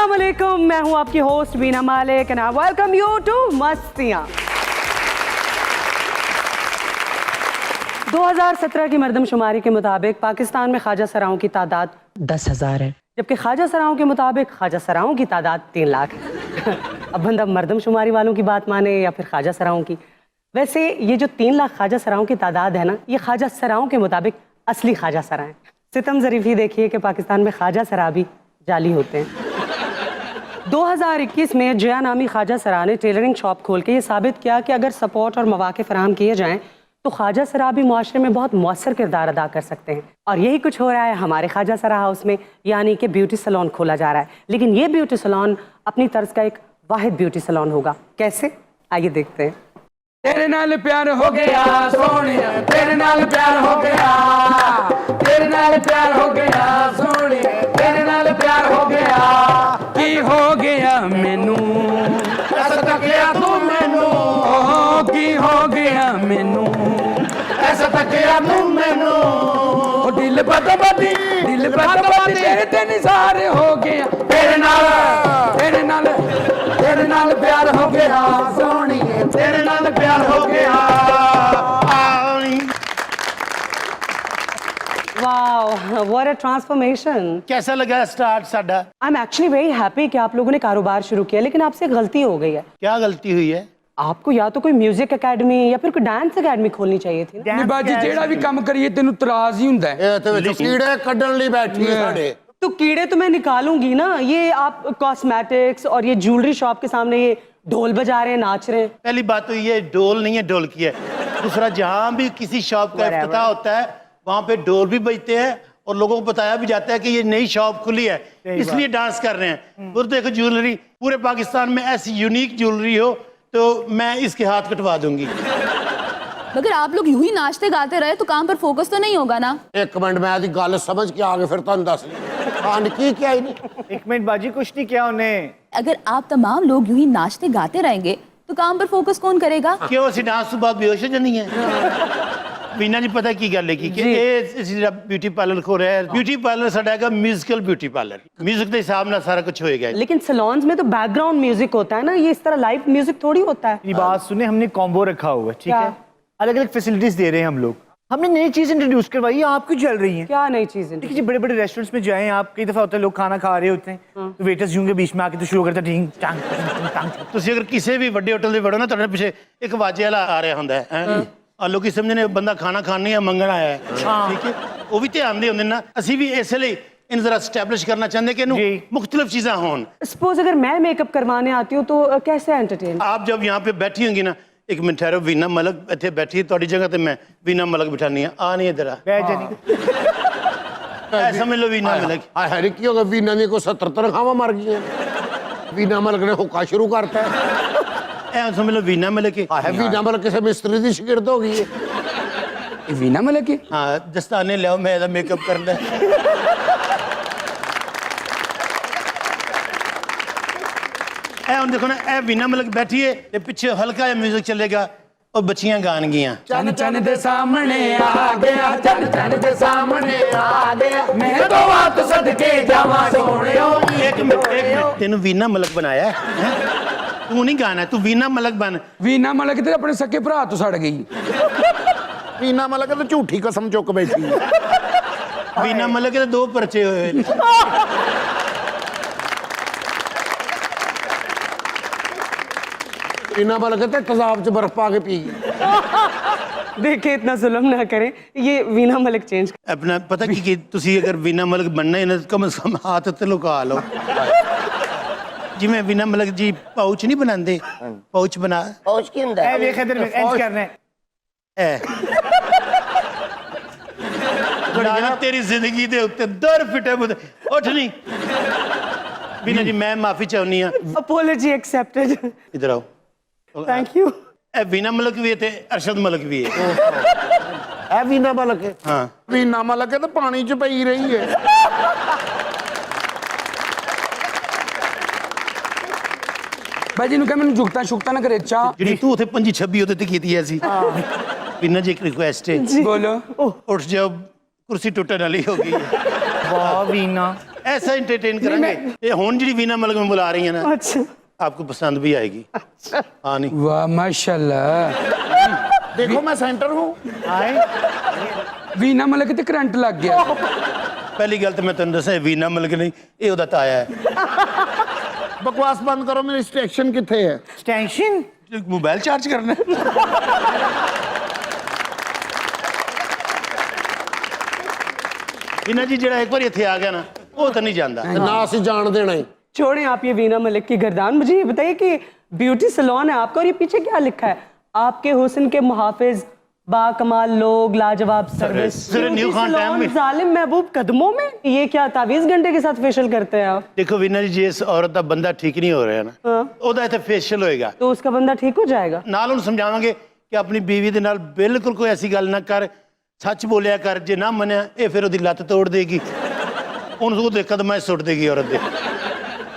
अस्सलाम वालेकुम, मैं हूं आपकी host Veena Malik and I welcome you to Mastiyan. 2017 की मरदमशुमारी के मुताबिक पाकिस्तान में ख्वाजा सराओं की तादाद 10,000 है, जबकि ख्वाजा सराओं के मुताबिक ख्वाजा सराओं की तादाद 3 लाख है। अब बंदा मरदमशुमारी वालों की बात माने या फिर ख्वाजा सराओं की। वैसे ये जो 3 लाख ख्वाजा सराओं की तादाद है ना, ये ख्वाजा सराओं के मुताबिक असली ख्वाजा सरा हैं। सितम ज़रीफ़ी देखिए कि पाकिस्तान में ख्वाजा सरा भी जाली होते हैं। 2021 में जया नामी ख्वाजा सरा ने टेलरिंग शॉप खोल के ये साबित किया कि अगर सपोर्ट और मौक़े फराहम किए जाएँ तो ख्वाजा सरा भी मुआशरे में बहुत मौसर किरदार अदा कर सकते हैं। और यही कुछ हो रहा है हमारे ख्वाजा सरा हाउस में, यानी कि ब्यूटी सैलून खोला जा रहा है। लेकिन ये ब्यूटी सैलून अपनी तर्ज का एक वाहिद ब्यूटी सैलून होगा। कैसे, आइए देखते हैं। तेरे नाल प्यार हो गया सोनिया, तेरे नाल प्यार हो गया, तेरे नाल प्यार हो गया सोनिया, तेरे नाल प्यार हो गया। की हो गया मैनू ऐसा तकिया तू मैनू, ओह की हो गया मैनू ऐसा तकिया तू मैनू। ओ दिल बदबदी तेरे ते निसार हो गया, तेरे नाल प्यार हो गया सोनिए, तेरे नाल प्यार हो गया। Wow, what a transformation. कैसा लगा स्टार्ट साडा? I am actually very happy कि आप लोगों ने कारोबार शुरू किया, लेकिन आपसे एक गलती हो गई है। क्या गलती हुई है? आपको या तो कोई म्यूजिक एकेडमी या फिर कोई डांस एकेडमी खोलनी चाहिए थी ना। बाजी जेड़ा भी काम करिए तेनू तराज ही हुंदा है। ਇਹ ਤੇ ਵਿੱਚ ਕੀੜੇ ਕੱਢਣ ਲਈ ਬੈਠੀ ਹੈ ਸਾਡੇ। तो कीड़े तो मैं निकालूंगी ना। ये आप कॉस्मेटिक्स और ये ज्वेलरी शॉप के सामने ये ढोल बजा रहे हैं, नाच रहे हैं। पहली बात तो ये ढोल नहीं है, ढोलकी है। दूसरा, जहाँ भी किसी शॉप का इफ्तिताह होता है वहाँ पे ढोल भी बजते हैं और लोगों को बताया भी जाता है कि ये नई शॉप खुली है, इसलिए डांस कर रहे हैं। और देखो ज्वेलरी, पूरे पाकिस्तान में ऐसी यूनिक ज्वेलरी हो तो मैं इसके हाथ कटवा दूंगी। अगर आप लोग यूं ही नाचते गाते रहे तो काम पर फोकस तो नहीं होगा ना। एक मिनट मैं आदि गल समझ के आगे फिर तुम दस की क्या ही नहीं। एक मिनट बाजी, कुछ नहीं किया उन्हें। अगर आप तमाम लोग यूं ही नाचते गाते रहेंगे तो काम पर फोकस कौन करेगा? क्यों ਅਸੀਂ डांस ਤੋਂ ਬਾਅਦ ਬੇਹੋਸ਼ ਹੋ ਜਾਣੀ ਹੈ? ਵੀਨਾ ਜੀ ਪਤਾ ਕੀ ਗੱਲ ਹੈ ਕਿ ਇਹ ਜਿਹੜਾ ਬਿਊਟੀ ਪਾਰਲਰ ਖੋਲ ਰਿਹਾ ਹੈ, ਬਿਊਟੀ ਪਾਰਲਰ ਸਾਡਾ ਹੈਗਾ म्यूजिकल ਬਿਊਟੀ ਪਾਰਲਰ। म्यूजिक ਦੇ ਹਿਸਾਬ ਨਾਲ ਸਾਰਾ कुछ होएगा। लेकिन सैलून्स में तो बैकग्राउंड म्यूजिक होता है ना, ये इस तरह लाइव म्यूजिक थोड़ी होता है। ये बात सुने, हमने कॉम्बो रखा हुआ है, ठीक क्या? है, अलग अलग फैसिलिटीज दे रहे हैं हम लोग। हमने नई चीज इंट्रोड्यूस करवाई है, आप क्यों चल रही हैं? क्या नई चीज है? देखिए, बड़े बड़े रेस्टोरेंट्स में जाएं आप, कई दफा होता है लोग खाना खा रहे होते हैं तो वेटर्स यूं के बीच में आके तो शुरू करता है टिंग टांग टांग। ਤੁਸੀਂ ਅਗਰ ਕਿਸੇ ਵੀ ਵੱਡੇ ਹੋਟਲ ਦੇ ਵੜੋ ਨਾ, ਤੁਹਾਡੇ ਪਿੱਛੇ ਇੱਕ ਵਾਜੇ ਵਾਲਾ ਆ ਰਿਹਾ ਹੁੰਦਾ ਹੈ। ਆ ਲੋਕੀ ਸਮਝਦੇ ਨੇ ਬੰਦਾ ਖਾਣਾ ਖਾਣ ਨਹੀਂ ਆ, ਮੰਗਣ ਆਇਆ ਹੈ। ਠੀਕ ਹੈ, ਉਹ ਵੀ ਧਿਆਨ ਦੇ ਹੁੰਦੇ ਨਾ। ਅਸੀਂ ਵੀ ਇਸ ਲਈ इन जरा स्टैब्लिश करना चाहते हैं कि इन्हों मुख्तलिफ चीज़ें हों। सपोज अगर मैं मेकअप करवाने आती हूँ तो कैसे एंटरटेन? आप जब यहाँ पे बैठी होंगी ना, एक मिनट ठहरो, वीना मलक इतने बैठी है थोड़ी जगह तो मैं वीना मलक बिठानी है। आ नहीं इधर समझ लो वीना मलक। है की होगा वीना ने को 70 तनख्वाह मर गई हैं। वीना मलक ने हुक्का शुरू करता है। समझ लो वीना मलक है। वीना मलक किसी मिस्त्री की शिगिर्द हो गई है। वीना मलक है? हाँ, दस्ताने लियाओ, मैं ਇਹਦਾ मेकअप करना है। ਹੁਣ ਦੇਖੋ ਨਾ, ਇਹ ਵੀਨਾ ਮਲਕ ਬੈਠੀ ਹੈ ਤੇ ਪਿੱਛੇ ਹਲਕਾ ਜਿਹਾ ਮਿਊਜ਼ਿਕ ਚੱਲੇਗਾ और बच्चियां गानगियां। चन चन दे सामने आ गया, चन चन दे सामने आ गया, मैं तो बात सदके जावा सोनियो। एक मिनट तेनू वीना मलक बनाया है, तू नहीं गाना, तू वीना मलक बन। वीना मलक ते अपने सके भरा तो सड़ गई। वीना मलक तो झूठी कसम चुक बैठी। वीना मलक के 2 परचे हुए। वीना मलक तो तेजाब च बर्फ पा के पी गई। देखिए, इतना जुल्म ना करें, ये वीना मलिक चेंज अपना पता कि तुसी अगर वीना मलक बनना है ना, कम से कम हाथ ते लुका लो। जिवें वीना मलक जी पाउच नहीं बनाते, पाउच बना। पहुंच के अंदर ए देख इधर एंड करना है। ना तेरी जिंदगी दे उत्ते दर फिटे मुझे उठ नहीं। वीना जी मैं माफी चाहनी हां। Apology accepted. इधर आओ। Thank you. वीना मलक भी है ते अरशद मलक भी है। है वीना मलक है। हाँ, वीना मलक है तो पानी च पई रही है। भाजी नु कह मैनू जुगता शुगता ना करे। चा जी तू उथे 25-26 ਉਹਦੇ ਤੇ ਕੀਤੀ ਐ ਸੀ। वीना जी एक रिक्वेस्ट है। बोलो। उठ जाओ, कुर्सी टूटने वाली हो गई है। वाह वीना, ऐसा एंटरटेन करेंगे ये हुन जी वीना मलिक में बुला रही है ना अच्छा आपको पसंद भी आएगी हाँ नहीं वाह माशाल्लाह देखो मैं सेंटर हूँ वीना मलिक ते करंट लग गया पहली गल तो मैं तेन दसा वीना मलिक नहीं ये उहदा ताया है बकवास बंद करो मेरी स्टेशन किथे है स्टेशन मोबाइल चार्ज करना है वीना जी जेड़ा एक बार इत्थे आ गया ना वो तो नहीं जाता ना असं जान देना ही छोड़ें आप ये वीना मलिक की गर्दान मुझे ये बताइए कि ब्यूटी सैलून है आपका और ये पीछे क्या लिखा है आपके हुस्न के मुहाफिज बाकमाल लोग लाजवाब सर्विस सिर्फ न्यू खान टाइम में जालिम महबूब कदमों में ये क्या तावीज घंटे के साथ फेशियल करते हैं आप देखो वीना जी जिस औरत का बंदा ठीक नहीं हो रहा है ना हाँ। ਉਹਦਾ ਇੱਥੇ ਫੇਸ਼ੀਅਲ ਹੋਏਗਾ तो उसका बंदा ठीक हो जाएगा ਨਾਲ ਉਹਨੂੰ ਸਮਝਾਵਾਂਗੇ ਕਿ ਆਪਣੀ ਬੀਵੀ ਦੇ ਨਾਲ ਬਿਲਕੁਲ ਕੋਈ ਐਸੀ ਗੱਲ ਨਾ ਕਰ ਸੱਚ ਬੋਲਿਆ ਕਰ ਜੇ ਨਾ ਮੰਨਿਆ ਇਹ ਫਿਰ ਉਹਦੀ ਲੱਤ ਤੋੜ ਦੇਗੀ ਉਹਨੂੰ ਉਹਦੇ ਕਦਮਾਂ 'ਚ ਸੁੱਟ ਦੇਗੀ ਔਰਤ ਦੇ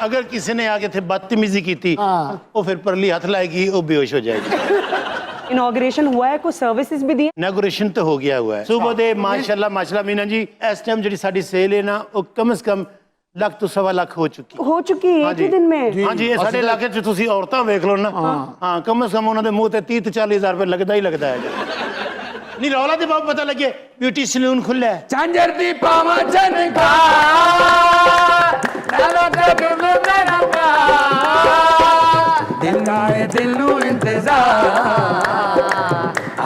ਅਗਰ ਕਿਸੇ ਨੇ ਆ ਕੇ ਇੱਥੇ ਬਦਤਮੀਜ਼ੀ ਕੀਤੀ ਉਹ ਫਿਰ ਪਰਲੀ ਹੱਥ ਲਾਏਗੀ ਉਹ ਬੇਹੋਸ਼ ਹੋ ਜਾਏਗੀ इनॉग्रेशन हुआ है कुछ सर्विसेज भी दी इनॉग्रेशन तो हो गया हुआ है सुबह दे माशाल्लाह मीना जी इस टाइम जी साडी सेल है ना वो कम से कम ਲੱਖ ਤੋਂ सवा ਲੱਖ हो चुकी हो चुकी है एक ही दिन में हाँ जी ये साडे इलाके च तुसी औरतां वेख लो ना हाँ कम से कम उन्होंने मुंह ते 30 40 हज़ार रुपए लगता ही लगता है नहीं रौला दे बाप पता लगे ब्यूटी सैलून खुला है झांझर दी पावा जनका दिल गाए दिल नू इंतजार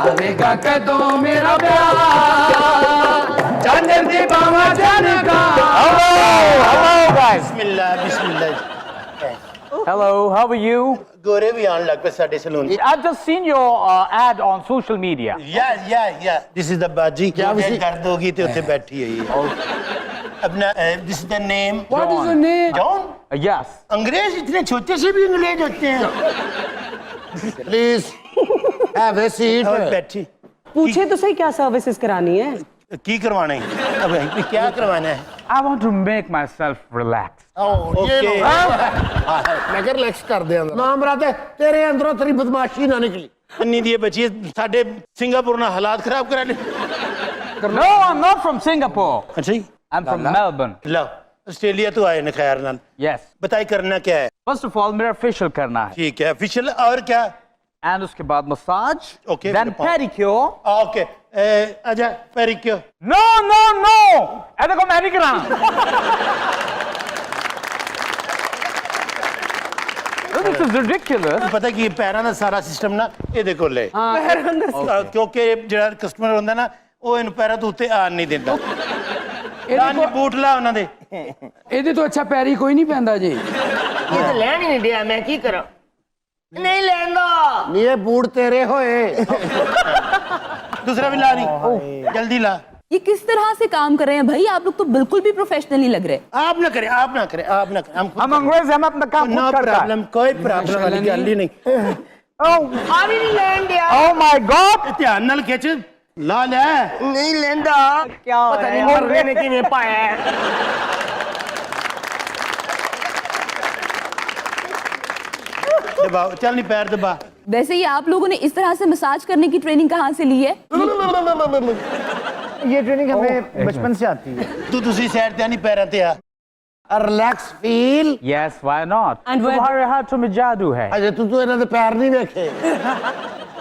आवेगा कदों मेरा प्यार झांझर दी पावा जनका बिस्मिल्लाह बिस्मिल्लाह Hello, how are you? गोरे भी आने लग पे साडे salon I've just seen your ad on social media. या दिस इज द बाजी क्या दर्द होगी ते उत्थे बैठी है ये अपना this is the name what is your name John Yes. अंग्रेज इतने छोटे से भी अंग्रेज होते हैं प्लीज हैव ए सीट और बैठी पूछे तो सही क्या सर्विसेज करानी है की करवाना है अब क्या करवाना है I want to make myself relax. Okay मैं क्या रिलैक्स कर दे अंदर नाम राते तेरे अंदरों तेरी बदमाशी ना निकली अन्नी दिए बच्ची साडे सिंगापुर ना हालात खराब करा ले No, I'm not from Singapore. अच्छा जी I'm from Melbourne. Low Australia तो आए न खैर नाल Yes. बताइए करना क्या है First of all, मेरा facial करना है. ठीक है ऑफिशियल और क्या And उसके बाद massage. Okay, Then फिर pedicure. ओके आजा पेरिक्योर No, no, no. ऐ देखो मैं नहीं कराना. This is ridiculous. पता कि पैरां दा सारा सिस्टम ना ਇਹਦੇ ਕੋਲ ਹੈ ਕਿਉਂਕਿ ਜਿਹੜਾ ਕਸਟਮਰ ਹੁੰਦਾ ਨਾ ਉਹ ਇਹਨੂੰ ਪੈਰਾਂ ਤੋਂ ਉੱਤੇ ਆਣ ਨਹੀਂ ਦਿੰਦਾ ਇਹਦੇ ਬੂਟ ਲਾ ਉਹਨਾਂ ਦੇ ਇਹਦੇ ਤੋਂ ਅੱਛਾ ਪੈਰੀ ਕੋਈ ਨਹੀਂ ਪੈਂਦਾ ਜੀ ये तो लैन ही नहीं दिया मैं की करा नहीं लेंदा नहीं ये बूट तेरे होए दूसरा भी ला नहीं जल्दी ला ये किस तरह से काम कर रहे हैं भाई आप लोग तो बिल्कुल भी प्रोफेशनली लग रहे आप ना करें आप ना करें आप ना करें हम अंग्रेज हम अपना काम नो खुद करता है. प्रॉब्लम कोई प्रॉब्लम वाली गल ही नहीं Oh, आ भी नहीं लैन दिया oh my God. ध्यान नाल खिच ला ले नहीं लेंदा क्या हो पता रहा नहीं है मरने ने किने पाया है दबा चल नहीं पैर दबा वैसे ही आप लोगों ने इस तरह से मसाज करने की ट्रेनिंग कहाँ से ली है ये ट्रेनिंग हमें बचपन से आती है तू दूसरी साइड ते नहीं पैरां ते आ relax feel Yes, why not? And where- तुम्हारे हाथों में जादू है. अजय तू तो इन्होंने पैर नहीं देखे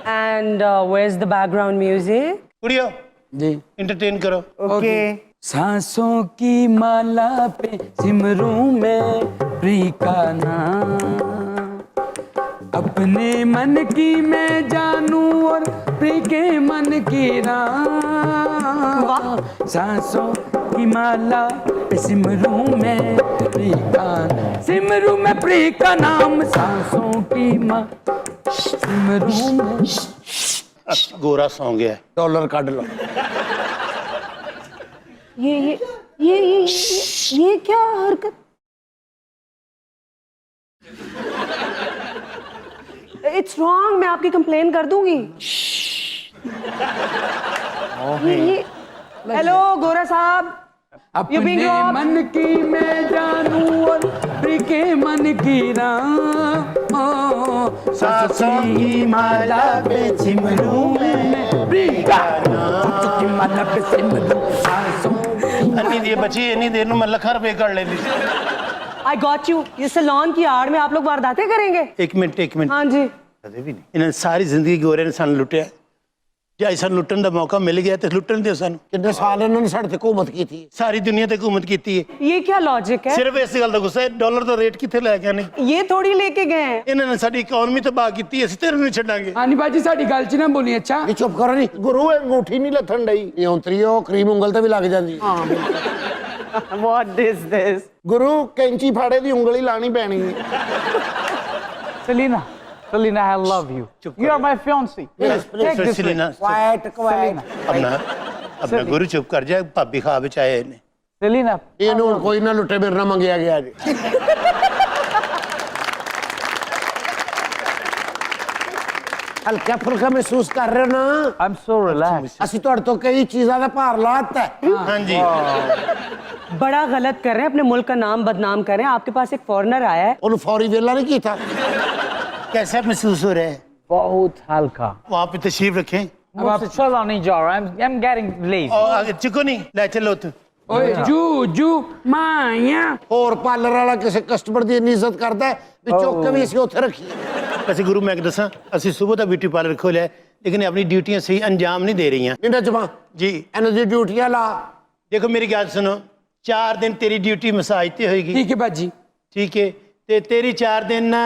and where's the background music कुड़ियो जी एंटरटेन करो ओके सांसों की माला पे सिमरूं मैं प्री का नाम अपने मन की मैं जानूं और प्री के मन की राह सांसों की माला पे सिमरूं मैं प्री का सिमरूं मैं प्री का नाम सांसों की माँ सिमरूं मैं गोरा सौ गया डॉलर काट लो ये क्या हरकत इट्स रॉन्ग मैं आपकी कंप्लेन कर दूंगी ये हेलो गोरा साहब You being अपने robbed? मन की मैं जानूं और प्री के मन की राह सांसों की माला पे सिमरूं मैं प्री का नाम की माला पे सिमरूं सांसों की अन्नी दी बची इन्नी देर में लखा रुपए कर लेनी आई गॉट यू। ये सैलून की आड़ में आप लोग वारदातें करेंगे? एक मिनट हाँ जी। कदे भी नहीं इन्हें सारी जिंदगी गोरे ने सन लुटिया ਜੇ ਅਸਾਂ ਲੁੱਟਣ ਦਾ ਮੌਕਾ ਮਿਲ ਗਿਆ ਤੇ ਲੁੱਟਣ ਦਿਓ ਸਾਨੂੰ ਕਿੰਨੇ ਸਾਲ ਇਹਨਾਂ ਨੇ ਸਾਡੇ ਤੇ ਹੁਕੂਮਤ ਕੀਤੀ ਸਾਰੀ ਦੁਨੀਆ ਤੇ ਹੁਕੂਮਤ ਕੀਤੀ ਹੈ ये क्या लॉजिक है? ਸਿਰਫ ਇਸ ਗੱਲ ਦਾ ਗੁੱਸਾ ਹੈ ਡਾਲਰ ਦਾ ਰੇਟ ਕਿੱਥੇ ਲੈ ਗਿਆ ਨੇ ये थोड़ी लेके गए हैं। ਇਹਨਾਂ ਨੇ ਸਾਡੀ ਇਕਨੋਮੀ ਤਬਾਹ ਕੀਤੀ ਅਸੀਂ ਤੇਰੇ ਨੂੰ ਛੱਡਾਂਗੇ हाँ नहीं बाजी साड़ी गल च ना बोली अच्छा ਇਹ ਚੁੱਪ ਕਰੋ ਨਹੀਂ ਗੁਰੂ ਇਹ ਅੰਗੂਠੀ ਨਹੀਂ ਲੱਥਣ ਡਈ ਇਹ ਔਂਤਰੀਓ ਕਰੀਮ ਉਂਗਲ ਤੇ ਵੀ ਲੱਗ ਜਾਂਦੀ What is this? ਗੁਰੂ ਕੈਂਚੀ ਫਾੜੇ ਦੀ ਉਂਗਲੀ ਲਾਣੀ ਪੈਣੀ ਹੈ Selena, Selena, I love you. You are my fiancée. Take this ring. Quite ਆਪਣਾ ਗੁਰੂ ਚੁੱਪ ਕਰ ਜਾ ਭਾਬੀ ਖਾ ਵਿੱਚ ਆਏ ਨੇ Selena, ਇਹਨੂੰ ਹੁਣ ਕੋਈ ਨਾ ਲੁੱਟੇ ਮੇਰੇ ਨਾਲ ਮੰਗਿਆ ਗਿਆ ਜੀ ਹਲਕਾ ਫੁਲਕਾ ਮਹਿਸੂਸ ਕਰ ਰਹੇ ਹੋ ਨਾ I'm so relaxed. ਅਸੀਂ ਤੁਹਾਡੇ ਤੋਂ ਕਈ ਚੀਜ਼ਾਂ ਦਾ ਭਾਰ ਲਾਤਾ ਹਾਂਜੀ बड़ा गलत कर रहे हैं, अपने मुल्क का नाम बदनाम कर रहे हैं। आपके पास एक फॉरेनर आया है। ਉਹਨੂੰ ਫੌਰੀ ਵੇਲਾ ਨਹੀਂ ਕੀਤਾ कैसा महसूस हो रहा है बहुत हल्का. वहाँ पे तशरीफ रखें अब आप चला नहीं जा रहा. I'm getting lazy. और आगे चिको नहीं ले चलो तू ओए जू माया ਹੋਰ ਪਾਰਲਰ ਵਾਲਾ ਕਿਸੇ ਕਸਟਮਰ ਦੀ ਇੰਨੀ ਇੱਜ਼ਤ ਕਰਦਾ ਹੈ ਵੀ ਚੁੱਕ ਕੇ ਵੀ ਅਸੀਂ ਉੱਥੇ ਰੱਖੀਏ वैसे गुरु मैं दसा असं सुबह का ब्यूटी पार्लर खोलिया लेकिन अपनी ड्यूटियां सही अंजाम नहीं दे रही हैं ਨਿੰਡਾ ਜਮਾ जी ਇਹਨਾਂ ਦੀ ਡਿਊਟੀਆਂ ਲਾ देखो मेरी गल सुनो 4 दिन तेरी ड्यूटी मसाज ते होएगी ठीक है बाजी ठीक है ते तेरी 4 दिन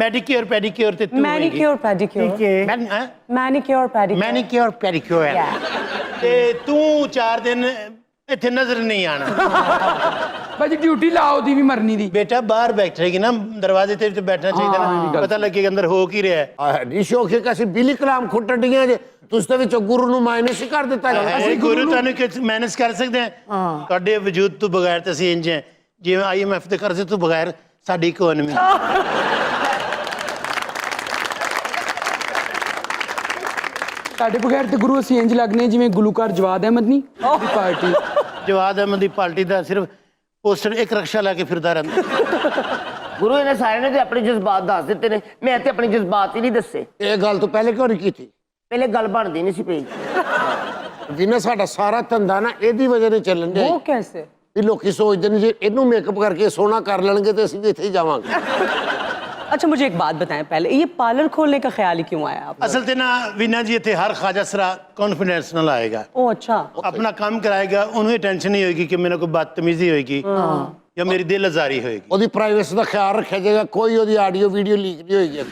मेडिक्योर पेडिक्योर ते तू manicure pedicure. Manicure pedicure. Manicure pedicure ते तू 4 दिन इत्थे नजर नहीं आना बाजी ड्यूटी लाओ दी भी मरनी दी बेटा बाहर बैठेगी ना दरवाजे ते बैठना चाहिए ना पता लगेगा अंदर हो की रहा है ਆਹ ਨੀ ਸ਼ੋਖੇ ਕਸੀ ਬਿਲੀ ਕਲਾਮ ਖੁੱਟਣ ਡੀਆਂ ਜੇ ਤੁਸੀਂ ਤੇ ਵਿੱਚੋਂ ਗੁਰੂ ਨੂੰ ਮਾਈਨਸ ਹੀ ਕਰ ਦਿੱਤਾ ਅਸੀਂ ਗੁਰੂ ਤੁਹਾਨੂੰ ਕਿ ਮੈਨੇਜ ਕਰ ਸਕਦੇ ਹਾਂ ਤੁਹਾਡੇ ਵਜੂਦ ਤੋਂ ਬਗੈਰ ਤੇ ਅਸੀਂ ਇੰਜ ਹੈ ਜਿਵੇਂ ਆਈਐਮਐਫ ਦੇ ਕਰਜ਼ੇ ਤੋਂ ਬਗੈਰ ਸਾਡੀ ਇਕਨੋਮੀ ਸਾਡੇ ਬਗੈਰ ਤੇ ਗੁਰੂ ਅਸੀਂ ਇੰਜ ਲੱਗਨੇ ਜਿਵੇਂ ਗੁਲੂਕਾਰ ਜਵਾਦ ਅਹਿਮਦ ਨਹੀਂ ਦੀ ਪਾਰਟੀ ਜਵਾਦ ਅਹਿਮਦ ਦੀ ਪਾਰਟੀ ਦਾ ਸਿਰਫ ਪੋਸਟਰ ਇੱਕ ਰਕਸ਼ਾ ਲੈ ਕੇ ਫਿਰਦਾ ਰਹਿੰਦਾ ਗੁਰੂ ਇਹਨੇ ਸਾਰਿਆਂ ਨੇ ਤੇ ਆਪਣੇ ਜਜ਼ਬਾਤ ਦੱਸ ਦਿੱਤੇ ਨੇ ਮੈਂ ਤੇ ਆਪਣੇ ਜਜ਼ਬਾਤ ਹੀ ਨਹੀਂ ਦੱਸੇ ਇਹ ਗੱਲ ਤੋਂ ਪਹਿਲੇ ਕਿਉਂ ਨਹੀਂ ਕੀਤੀ ਪਹਿਲੇ ਗੱਲ ਬਣਦੀ ਨਹੀਂ ਸੀ ਪਈ ਵੀ ਨਾ ਸਾਡਾ ਸਾਰਾ ਧੰਦਾ ਨਾ ਇਹਦੀ ਵਜ੍ਹਾ ਨਾਲ ਚੱਲਣ ਦੇ वो कैसे? ਵੀ ਲੋਕੀ ਸੋਚਦੇ ਨੇ ਜੇ ਇਹਨੂੰ ਮੇਕਅਪ ਕਰਕੇ ਸੋਹਣਾ ਕਰ ਲੈਣਗੇ ਤੇ ਅਸੀਂ ਵੀ ਇੱਥੇ ਹੀ ਜਾਵਾਂਗੇ अच्छा मुझे एक बात बताएं पहले, ये पार्लर खोलने का ख्याल ही क्यों आया आपको? ਅਸਲ ਤੇ ਨਾ ਵੀਨਾ ਜੀ ਇੱਥੇ ਹਰ ਖਾਜਾ ਸਰਾ ਕੌਨਫੀਡੈਂਸ ਨਾਲ ਆਏਗਾ ओ अच्छा। ਆਪਣਾ ਕੰਮ ਕਰਾਏਗਾ ਉਹਨੂੰ ਇਹ ਟੈਨਸ਼ਨ ਨਹੀਂ ਹੋਏਗੀ ਕਿ ਮੇਰੇ ਕੋਲ ਬਦਤਮੀਜ਼ੀ ਹੋਏਗੀ ਜਾਂ ਮੇਰੀ ਦਿਲ ਅਜ਼ਾਰੀ ਹੋਏਗੀ ਉਹਦੀ ਪ੍ਰਾਈਵੇਸੀ ਦਾ ਖਿਆਲ ਰੱਖਿਆ ਜਾਏਗਾ ਕੋਈ ਉਹਦੀ ਆਡੀਓ ਵੀਡੀਓ ਲੀਕ ਨਹੀਂ ਹੋਏਗੀ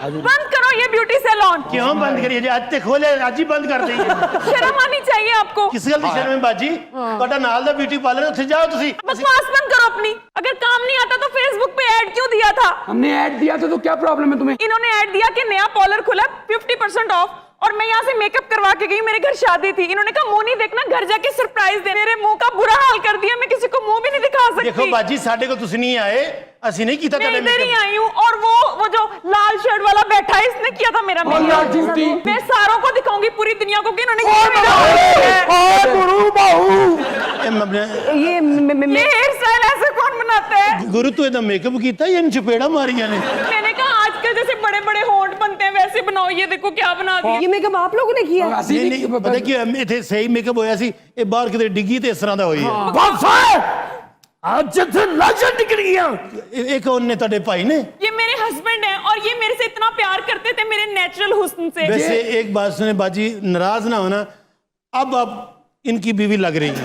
बंद करो ये ब्यूटी सैलून। क्यों बंद करिए आज ते खोले आज ही बंद कर देंगे शर्म आनी चाहिए आपको। किस गल दी शर्म है बाजी ਤੁਹਾਡਾ ਨਾਲ ਦਾ ਬਿਊਟੀ ਪਾਰਲਰ ਉੱਥੇ ਜਾਓ ਤੁਸੀਂ बकवास बंद करो अपनी। अगर काम नहीं आता तो फेसबुक पे ऐड क्यों दिया था? हमने ऐड दिया था तो क्या प्रॉब्लम है तुम्हें इन्होंने ऐड दिया कि नया पार्लर खुला 50% ऑफ और मैं यहाँ से मेकअप करवा के गई, मेरे घर शादी थी। इन्होंने कहा मुंह नहीं देखना, घर जाके सरप्राइज दे। मेरे मुंह का बुरा हाल कर दिया, मैं किसी को मुंह भी नहीं दिखा सकती। देखो बाजी साडे को तुसी नहीं आए ਅਸੀਂ नहीं ਕੀਤਾ मैं ਤੁਹਾਡੇ इधर ही makeup। आई हूँ और वो जो लाल शर्ट वाला बैठा है इसने किया था मेरा और यार makeup। झूठी। मैं सारों को दिखाऊंगी पूरी दुनिया को कि इन्होंने किया मेरा makeup। ਗੁਰੂ ਬਾਹੂ ये हेयर स्टाइल ऐसे कौन बनाता है? गुरु तू ਇਹਦਾ ਮੇਕਅਪ ਕੀਤਾ ਜਾਂ ਇਹਨੂੰ ਚਪੇੜਾ ਮਾਰੀਆਂ ਨੇ मैंने कहा आजकल जैसे बड़े बड़े होंठ बनते हैं वैसे बनाओ। ये देखो क्या बना दिया। ये मेकअप आप लोगों ने किया? ਅਸੀਂ ਨਹੀਂ ਨਹੀਂ ਨਹੀਂ ਪਤਾ ਕੀ ਹੋਇਆ, ਇੱਥੇ ਸਹੀ ਮੇਕਅਪ ਹੋਇਆ ਸੀ ਇਹ ਬਾਹਰ ਕਿਤੇ ਡਿੱਗੀ ਤੇ ਇਸ ਤਰ੍ਹਾਂ ਦਾ ਹੋਈ ਹੈ ਬਸ ਅੱਜ ਜਿੱਥੇ ਲਾਜਣ ਨਿਕਲ ਗਿਆ ਇਹ ਕੌਣ ਨੇ ਤੁਹਾਡੇ ਭਾਈ ਨੇ ये मेरे हस्बैंड हैं और ये मेरे से इतना प्यार करते थे मेरे नेचुरल हुस्न से। वैसे एक बात सुने बाजी नाराज ना होना अब आप इनकी बीवी लग रही है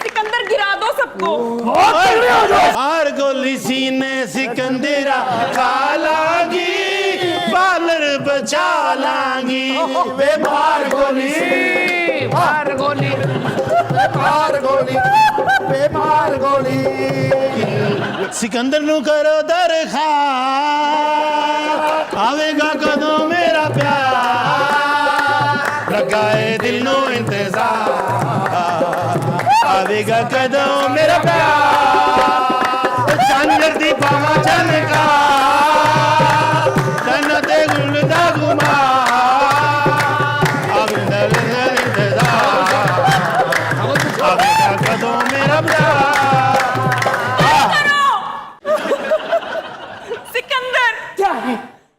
सिकंदर गिरा दो सबको। हार गोली सीने सिकंदरा खा लागी पार्लर बचा लागी वे मार गोली ਮਾਰ ਗੋਲੀ ਮਾਰ ਗੋਲੀ ਬੇਮਾਰ ਗੋਲੀ सिकंदर नु करो दरखा आवेगा कदों मेरा प्यार लगाए दिल नो इंतजार आवेगा कदों मेरा प्यार चांदर दी पावा चनका तन ते गुल दा गुमा आवेगा इंतजार आवेगा कदों मेरा प्यार सिकंदर क्या है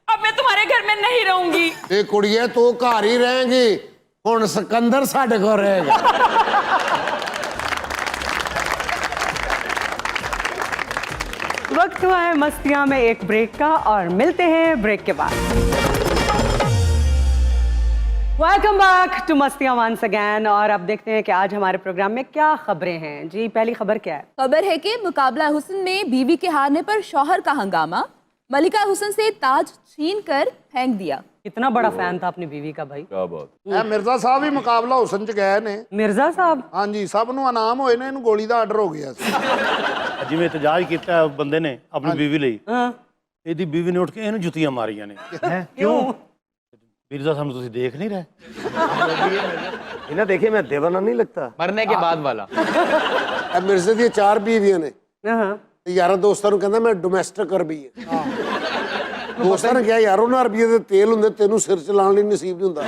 अब मैं तुम्हारे घर में नहीं रहूंगी। ਇਹ ਕੁੜੀਏ ਤੂੰ ਘਰ ਹੀ ਰਹੇਂਗੀ, ਹੁਣ ਸਿਕੰਦਰ ਸਾਡੇ ਕੋਲ ਰਹੇਗਾ। वक्त हुआ है मस्तियां में एक ब्रेक का और मिलते हैं ब्रेक के बाद। Welcome back to Mastiyan once again. और अब देखते हैं कि आज हमारे प्रोग्राम में क्या खबरें हैं। जी पहली खबर क्या है? खबर है कि मुकाबला हुस्न में बीवी के हारने पर शौहर का हंगामा, मलिका हुस्न से ताज छीन कर फेंक दिया। कितना बड़ा फैन था अपनी बीवी का भाई। ਇਹ ਮਿਰਜ਼ਾ ਸਾਹਿਬ ਵੀ ਮੁਕਾਬਲਾ ਹੁਸਨ ਚ ਗਏ ਨੇ। मिर्जा साहब ਹਾਂਜੀ, ਸਭ ਨੂੰ ਇਨਾਮ ਹੋਏ ਨੇ, ਇਹਨੂੰ ਗੋਲੀ ਦਾ ਆਰਡਰ ਹੋ ਗਿਆ ਸੀ। ਜਿਵੇਂ ਇਤਜਾਜ ਕੀਤਾ ਹੈ ਬੰਦੇ ਨੇ ਆਪਣੀ ਬੀਵੀ ਲਈ, हाँ ਇਹਦੀ ਬੀਵੀ ਨੇ ਉੱਠ ਕੇ ਇਹਨੂੰ ਜੁੱਤੀਆਂ ਮਾਰੀਆਂ ਨੇ। क्यों? ਮਿਰਜ਼ਾ ਸਾਹਿਬ ਨੂੰ ਤੁਸੀਂ ਦੇਖ ਨਹੀਂ ਰਹੇ? इन्हें देखे मैं देवाना नहीं लगता। मरने के बाद वाला। ਇਹ ਮਿਰਜ਼ੇ ਦੀਆਂ 4 ਬੀਵੀਆਂ ਨੇ। हाँ ਤੇ ਯਾਰਾਂ ਦੋਸਤਾਂ ਨੂੰ ਕਹਿੰਦਾ ਮੈਂ ਡੋਮੈਸਟਿਕ ਅਰਬੀ ਹੈ। ਦੋਸਤਾਂ ਨੇ ਕਿਹਾ ਯਾਰ ਉਹਨਾਂ ਅਰਬੀਆਂ ਦੇ ਤੇਲ ਹੁੰਦੇ, ਤੈਨੂੰ ਸਿਰ ਚਲਾਉਣ ਲਈ ਨਸੀਬ ਨਹੀਂ ਹੁੰਦਾ।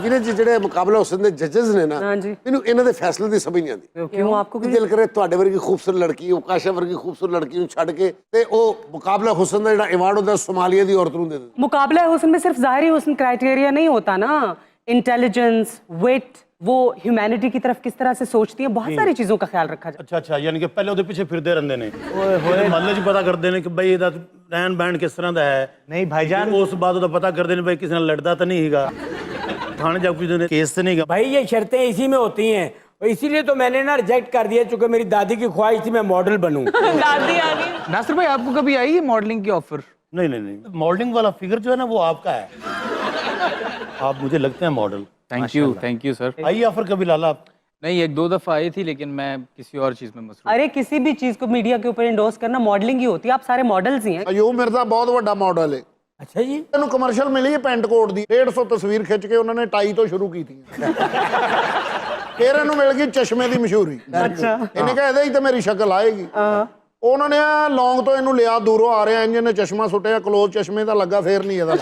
ਵੀਰੇ ਜੀ ਜਿਹੜੇ ਮੁਕਾਬਲਾ ਹੁਸਨ ਦੇ ਜੱਜਸ ਨੇ ਨਾ, हाँ जी। ਮੈਨੂੰ ਇਹਨਾਂ ਦੇ ਫੈਸਲੇ ਦੀ ਸਮਝ ਨਹੀਂ ਆਉਂਦੀ। क्यों आपको ਕਿ ਦਿਲ ਕਰੇ ਤੁਹਾਡੇ ਵਰਗੀ ਖੂਬਸੂਰਤ ਲੜਕੀ, ਉਕਾਸ਼ਾ ਵਰਗੀ ਖੂਬਸੂਰਤ ਲੜਕੀ ਨੂੰ ਛੱਡ ਕੇ ਤੇ ਉਹ ਮੁਕਾਬਲਾ ਹੁਸਨ ਦਾ ਜਿਹੜਾ ਅਵਾਰਡ ਹੁੰਦਾ सोमालिया ਦੀ ਔਰਤ ਨੂੰ ਦੇ ਦਿੰਦੇ। मुकाबला हुस्न में सिर्फ ज़ाहिरी हुस्न क्राइटेरिया नहीं होता ना, इंटेलिजेंस, विट, वो ह्यूमैनिटी की तरफ किस तरह से सोचती है, बहुत सारी चीज़ों का ख्याल रखा जाता ਅੱਛਾ ਅੱਛਾ, ਯਾਨੀ ਕਿ ਪਹਿਲੇ ਉਹਦੇ ਪਿੱਛੇ ਫਿਰਦੇ ਰਹਿੰਦੇ ਨੇ, ਮਹੱਲੇ 'ਚ ਪਤਾ ਕਰਦੇ ਨੇ ਕਿ ਬਈ ਇਹਦਾ ਰਹਿਣ ਬਹਿਣ ਕਿਸ ਤਰ੍ਹਾਂ ਦਾ ਹੈ। नहीं भाईजान, ਉਸ ਬਾਅਦ ਉਹਦਾ ਪਤਾ ਕਰਦੇ ਨੇ ਬਈ ਕਿਸੇ ਨਾਲ ਲੜਦਾ ਤਾਂ ਨਹੀਂ ਹੈਗਾ, ਥਾਣੇ ਜਾ ਪੁੱਛਦੇ ਨੇ ਕੇਸ ਤਾਂ ਨਹੀਂ ਹੈਗਾ। भाई ये शर्तें इसी में होती हैं, और इसीलिए तो मैंने ना रिजेक्ट कर दिया, चूंकि मेरी दादी की ख्वाहिश थी मैं मॉडल बनूं। दादी आ गई। नासिर भाई आपको कभी आई है मॉडलिंग की ऑफर? नहीं नहीं नहीं, मॉडलिंग वाला फिगर जो है ना वो आपका है, आप मुझे लगते हैं मॉडल। Thank you sir. आइए ऑफर कभी लाला आप? नहीं, एक दो दफा आई थी लेकिन मैं किसी और चीज में मसरूफ। अरे किसी भी चीज़ को मीडिया के ऊपर इंडोर्स करना मॉडलिंग ही होती है, आप सारे मॉडल्स ही हैं। ਅਯੂਬ ਮਿਰਜ਼ਾ ਬਹੁਤ ਵੱਡਾ ਮਾਡਲ ਹੈ। अच्छा जी, ਇਹਨੂੰ ਕਮਰਸ਼ੀਅਲ ਮਿਲੀ ਹੈ ਪੈਂਟ ਕੋਟ ਦੀ, 150 ਤਸਵੀਰ ਖਿੱਚ ਕੇ ਉਹਨਾਂ ਨੇ ਟਾਈ ਤੋਂ ਸ਼ੁਰੂ ਕੀਤੀ। ਫਿਰ ਇਹਨੂੰ ਮਿਲ ਗਈ ਚਸ਼ਮੇ ਦੀ ਮਸ਼ਹੂਰੀ। अच्छा ਇਹਨੇ ਕਿਹਾ ਇਹਦੇ ਹੀ ਤਾਂ ਮੇਰੀ ਸ਼ਕਲ ਆਏਗੀ। ਉਹਨਾਂ ਨੇ ਲੌਂਗ ਤੋਂ ਇਹਨੂੰ ਲਿਆ, ਦੂਰੋਂ ਆ ਰਿਹਾ ਇੰਜ ਨੇ ਚਸ਼ਮਾ ਸੁੱਟਿਆ, ਕਲੋਜ਼ ਚਸ਼ਮੇ ਦਾ ਲੱਗਾ, ਫੇਰ ਨਹੀਂ ਇਹਦਾ।